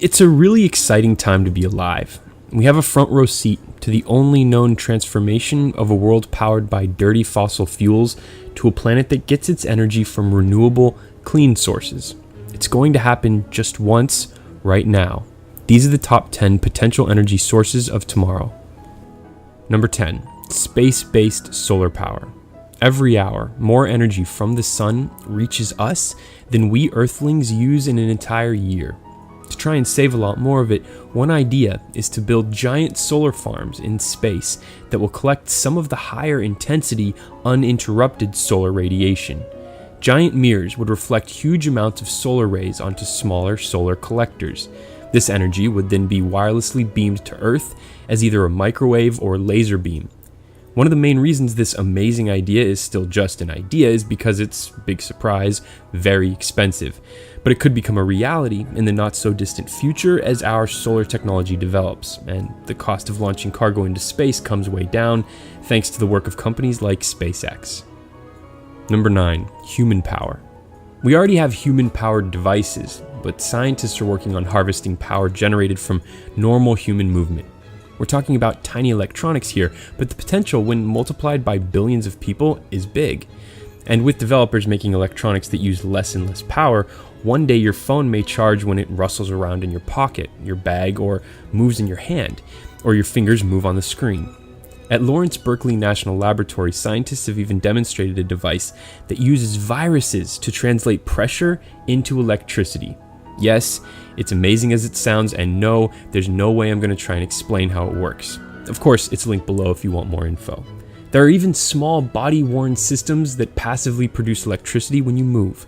It's a really exciting time to be alive. We have a front row seat to the only known transformation of a world powered by dirty fossil fuels to a planet that gets its energy from renewable, clean sources. It's going to happen just once, right now. These are the top 10 potential energy sources of tomorrow. Number 10. Space-based solar power. Every hour, more energy from the sun reaches us than we Earthlings use in an entire year. To try and save a lot more of it, one idea is to build giant solar farms in space that will collect some of the higher intensity, uninterrupted solar radiation. Giant mirrors would reflect huge amounts of solar rays onto smaller solar collectors. This energy would then be wirelessly beamed to Earth as either a microwave or laser beam. One of the main reasons this amazing idea is still just an idea is because it's, big surprise, very expensive. But it could become a reality in the not so distant future as our solar technology develops, and the cost of launching cargo into space comes way down thanks to the work of companies like SpaceX. Number 9. Human power. We already have human-powered devices, but scientists are working on harvesting power generated from normal human movement. We're talking about tiny electronics here, but the potential when multiplied by billions of people is big. And with developers making electronics that use less and less power, one day your phone may charge when it rustles around in your pocket, your bag, or moves in your hand, or your fingers move on the screen. At Lawrence Berkeley National Laboratory, scientists have even demonstrated a device that uses viruses to translate pressure into electricity. Yes, it's amazing as it sounds, and no, there's no way I'm going to try and explain how it works. Of course, it's linked below if you want more info. There are even small body-worn systems that passively produce electricity when you move.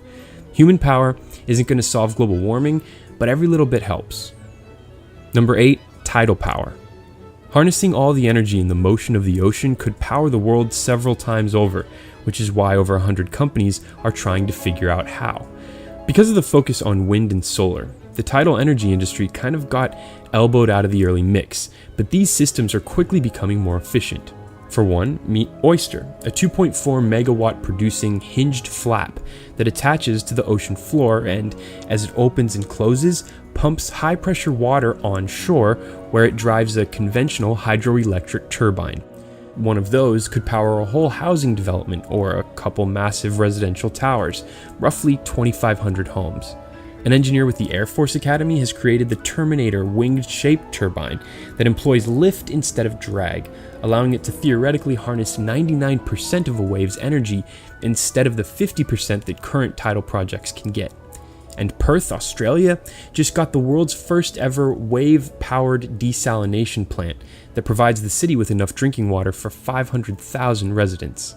Human power isn't going to solve global warming, but every little bit helps. Number 8. Tidal power. Harnessing all the energy in the motion of the ocean could power the world several times over, which is why over 100 companies are trying to figure out how. Because of the focus on wind and solar, the tidal energy industry kind of got elbowed out of the early mix, but these systems are quickly becoming more efficient. For one, meet Oyster, a 2.4 megawatt producing hinged flap that attaches to the ocean floor and, as it opens and closes, pumps high pressure water on shore where it drives a conventional hydroelectric turbine. One of those could power a whole housing development or a couple massive residential towers, roughly 2,500 homes. An engineer with the Air Force Academy has created the Terminator winged-shaped turbine that employs lift instead of drag, allowing it to theoretically harness 99% of a wave's energy instead of the 50% that current tidal projects can get. And Perth, Australia, just got the world's first ever wave-powered desalination plant that provides the city with enough drinking water for 500,000 residents.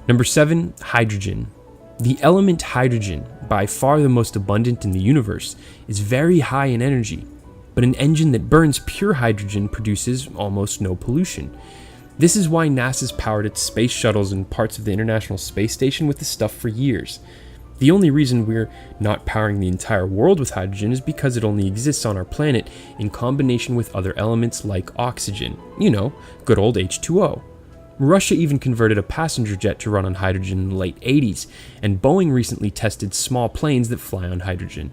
Number 7. Hydrogen. The element hydrogen, by far the most abundant in the universe, is very high in energy, but an engine that burns pure hydrogen produces almost no pollution. This is why NASA's powered its space shuttles and parts of the International Space Station with this stuff for years. The only reason we're not powering the entire world with hydrogen is because it only exists on our planet in combination with other elements like oxygen. You know, good old H2O. Russia even converted a passenger jet to run on hydrogen in the late 80s, and Boeing recently tested small planes that fly on hydrogen.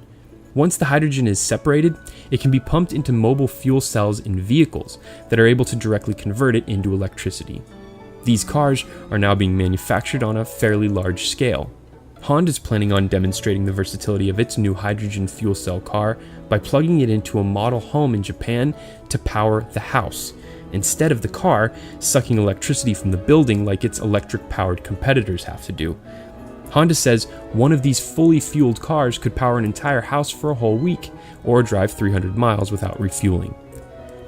Once the hydrogen is separated, it can be pumped into mobile fuel cells in vehicles that are able to directly convert it into electricity. These cars are now being manufactured on a fairly large scale. Honda is planning on demonstrating the versatility of its new hydrogen fuel cell car by plugging it into a model home in Japan to power the house, instead of the car sucking electricity from the building like its electric-powered competitors have to do. Honda says one of these fully fueled cars could power an entire house for a whole week, or drive 300 miles without refueling.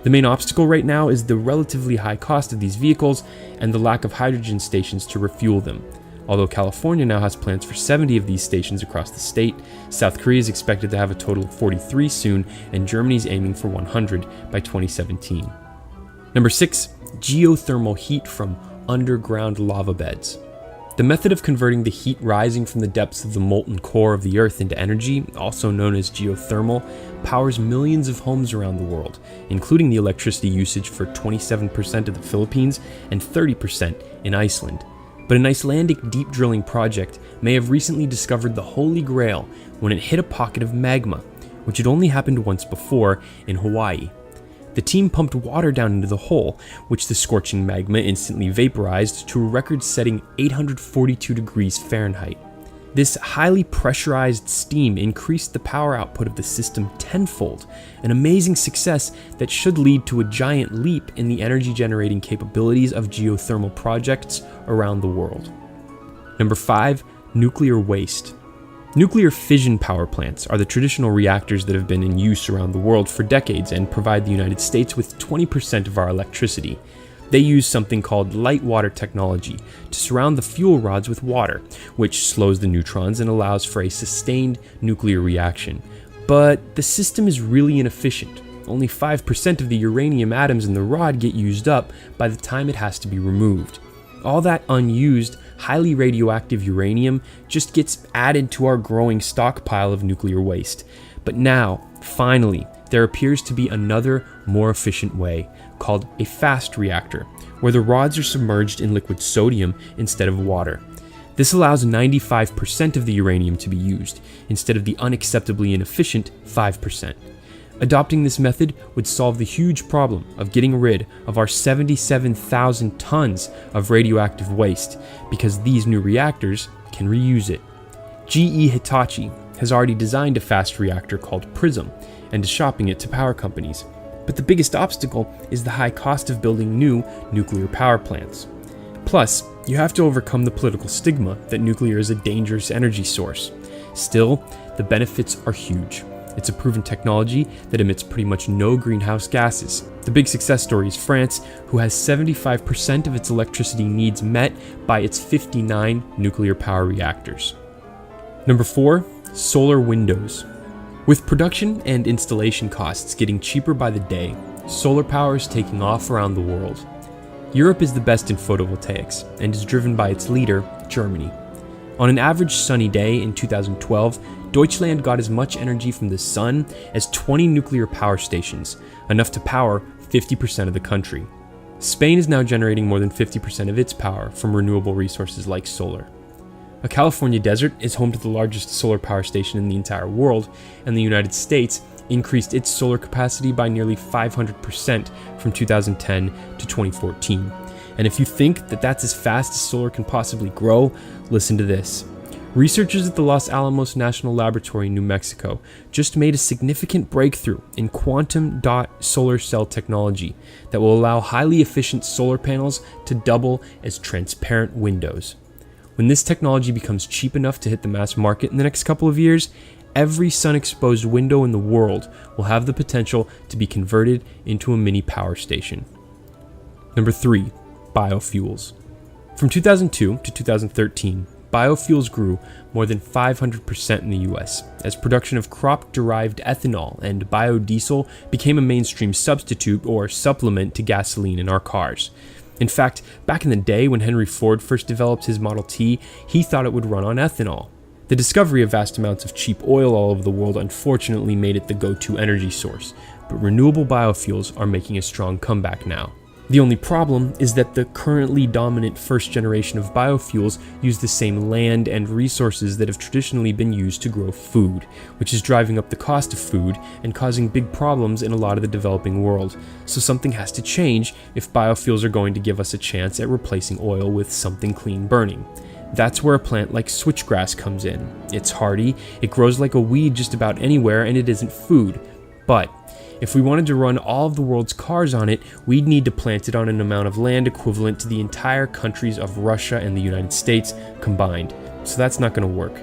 The main obstacle right now is the relatively high cost of these vehicles and the lack of hydrogen stations to refuel them. Although California now has plans for 70 of these stations across the state, South Korea is expected to have a total of 43 soon, and Germany's aiming for 100 by 2017. Number 6. Geothermal heat from underground lava beds. The method of converting the heat rising from the depths of the molten core of the Earth into energy, also known as geothermal, powers millions of homes around the world, including the electricity usage for 27% of the Philippines and 30% in Iceland. But an Icelandic deep drilling project may have recently discovered the Holy Grail when it hit a pocket of magma, which had only happened once before in Hawaii. The team pumped water down into the hole, which the scorching magma instantly vaporized to a record-setting 842 degrees Fahrenheit. This highly pressurized steam increased the power output of the system tenfold, an amazing success that should lead to a giant leap in the energy-generating capabilities of geothermal projects around the world. Number 5. Nuclear waste. Nuclear fission power plants are the traditional reactors that have been in use around the world for decades and provide the United States with 20% of our electricity. They use something called light water technology to surround the fuel rods with water, which slows the neutrons and allows for a sustained nuclear reaction. But the system is really inefficient. Only 5% of the uranium atoms in the rod get used up by the time it has to be removed. All that unused, highly radioactive uranium just gets added to our growing stockpile of nuclear waste. But now, finally, there appears to be another, more efficient way, called a fast reactor, where the rods are submerged in liquid sodium instead of water. This allows 95% of the uranium to be used, instead of the unacceptably inefficient 5%. Adopting this method would solve the huge problem of getting rid of our 77,000 tons of radioactive waste, because these new reactors can reuse it. GE Hitachi has already designed a fast reactor called PRISM and is shopping it to power companies. But the biggest obstacle is the high cost of building new nuclear power plants. Plus, you have to overcome the political stigma that nuclear is a dangerous energy source. Still, the benefits are huge. It's a proven technology that emits pretty much no greenhouse gases. The big success story is France, who has 75% of its electricity needs met by its 59 nuclear power reactors. Number 4. Solar windows. With production and installation costs getting cheaper by the day, solar power is taking off around the world. Europe is the best in photovoltaics and is driven by its leader, Germany. On an average sunny day in 2012, Deutschland got as much energy from the sun as 20 nuclear power stations, enough to power 50% of the country. Spain is now generating more than 50% of its power from renewable resources like solar. A California desert is home to the largest solar power station in the entire world, and the United States increased its solar capacity by nearly 500% from 2010 to 2014. And if you think that that's as fast as solar can possibly grow, listen to this. Researchers at the Los Alamos National Laboratory in New Mexico just made a significant breakthrough in quantum dot solar cell technology that will allow highly efficient solar panels to double as transparent windows. When this technology becomes cheap enough to hit the mass market in the next couple of years, every sun-exposed window in the world will have the potential to be converted into a mini power station. Number 3. Biofuels. From 2002 to 2013, biofuels grew more than 500% in the US, as production of crop-derived ethanol and biodiesel became a mainstream substitute or supplement to gasoline in our cars. In fact, back in the day when Henry Ford first developed his Model T, he thought it would run on ethanol. The discovery of vast amounts of cheap oil all over the world unfortunately made it the go-to energy source, but renewable biofuels are making a strong comeback now. The only problem is that the currently dominant first generation of biofuels use the same land and resources that have traditionally been used to grow food, which is driving up the cost of food and causing big problems in a lot of the developing world. So something has to change if biofuels are going to give us a chance at replacing oil with something clean burning. That's where a plant like switchgrass comes in. It's hardy, it grows like a weed just about anywhere, and it isn't food. But if we wanted to run all of the world's cars on it, we'd need to plant it on an amount of land equivalent to the entire countries of Russia and the United States combined. So that's not going to work.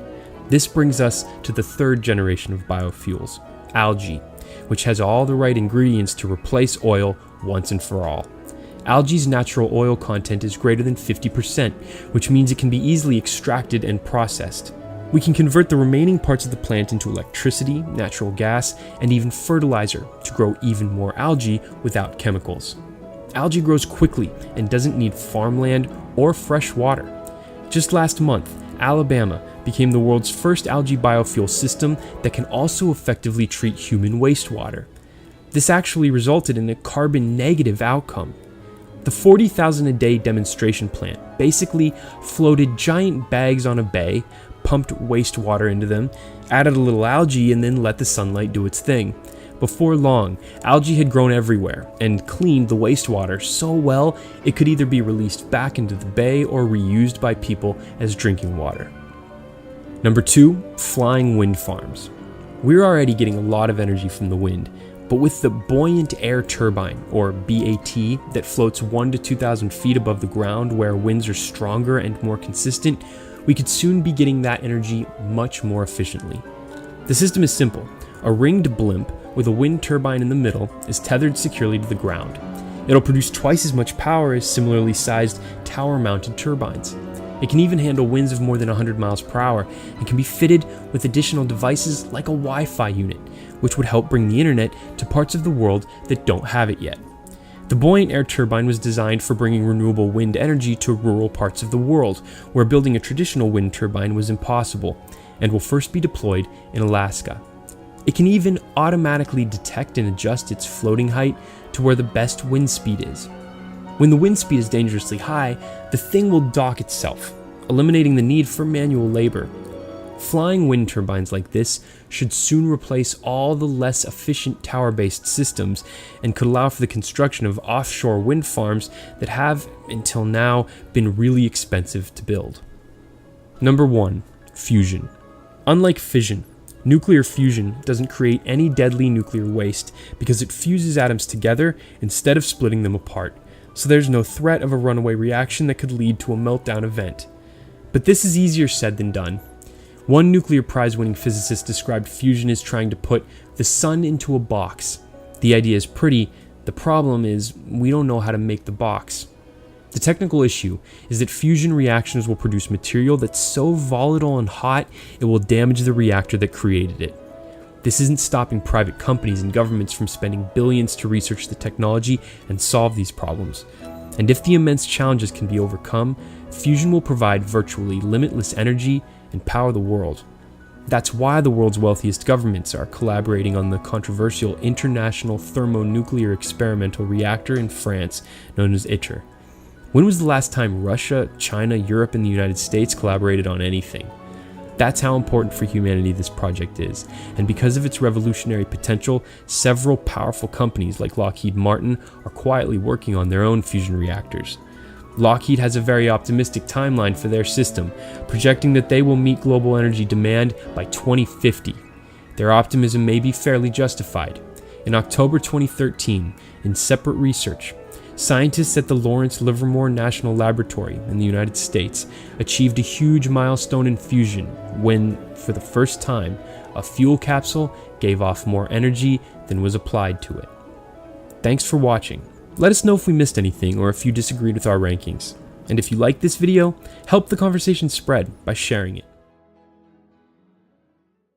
This brings us to the third generation of biofuels, algae, which has all the right ingredients to replace oil once and for all. Algae's natural oil content is greater than 50%, which means it can be easily extracted and processed. We can convert the remaining parts of the plant into electricity, natural gas, and even fertilizer to grow even more algae without chemicals. Algae grows quickly and doesn't need farmland or fresh water. Just last month, Alabama became the world's first algae biofuel system that can also effectively treat human wastewater. This actually resulted in a carbon negative outcome. The 40,000 a day demonstration plant basically floated giant bags on a bay, pumped wastewater into them, added a little algae, and then let the sunlight do its thing. Before long, algae had grown everywhere and cleaned the wastewater so well it could either be released back into the bay or reused by people as drinking water. Number 2, flying wind farms. We're already getting a lot of energy from the wind, but with the buoyant air turbine, or BAT, that floats 1,000 to 2,000 feet above the ground where winds are stronger and more consistent, we could soon be getting that energy much more efficiently. The system is simple. A ringed blimp with a wind turbine in the middle is tethered securely to the ground. It'll produce twice as much power as similarly sized tower-mounted turbines. It can even handle winds of more than 100 miles per hour and can be fitted with additional devices like a Wi-Fi unit, which would help bring the internet to parts of the world that don't have it yet. The buoyant air turbine was designed for bringing renewable wind energy to rural parts of the world, where building a traditional wind turbine was impossible, and will first be deployed in Alaska. It can even automatically detect and adjust its floating height to where the best wind speed is. When the wind speed is dangerously high, the thing will dock itself, eliminating the need for manual labor. Flying wind turbines like this should soon replace all the less efficient tower-based systems and could allow for the construction of offshore wind farms that have, until now, been really expensive to build. Number 1, fusion. Unlike fission, nuclear fusion doesn't create any deadly nuclear waste because it fuses atoms together instead of splitting them apart, so there's no threat of a runaway reaction that could lead to a meltdown event. But this is easier said than done. One nuclear prize-winning physicist described fusion as trying to put the sun into a box. The idea is pretty, the problem is we don't know how to make the box. The technical issue is that fusion reactions will produce material that's so volatile and hot it will damage the reactor that created it. This isn't stopping private companies and governments from spending billions to research the technology and solve these problems. And if the immense challenges can be overcome, fusion will provide virtually limitless energy and power the world. That's why the world's wealthiest governments are collaborating on the controversial International Thermonuclear Experimental Reactor in France, known as ITER. When was the last time Russia, China, Europe, and the United States collaborated on anything? That's how important for humanity this project is, and because of its revolutionary potential, several powerful companies like Lockheed Martin are quietly working on their own fusion reactors. Lockheed has a very optimistic timeline for their system, projecting that they will meet global energy demand by 2050. Their optimism may be fairly justified. In October 2013, in separate research, scientists at the Lawrence Livermore National Laboratory in the United States achieved a huge milestone in fusion when, for the first time, a fuel capsule gave off more energy than was applied to it. Thanks for watching. Let us know if we missed anything or if you disagreed with our rankings. And if you liked this video, help the conversation spread by sharing it.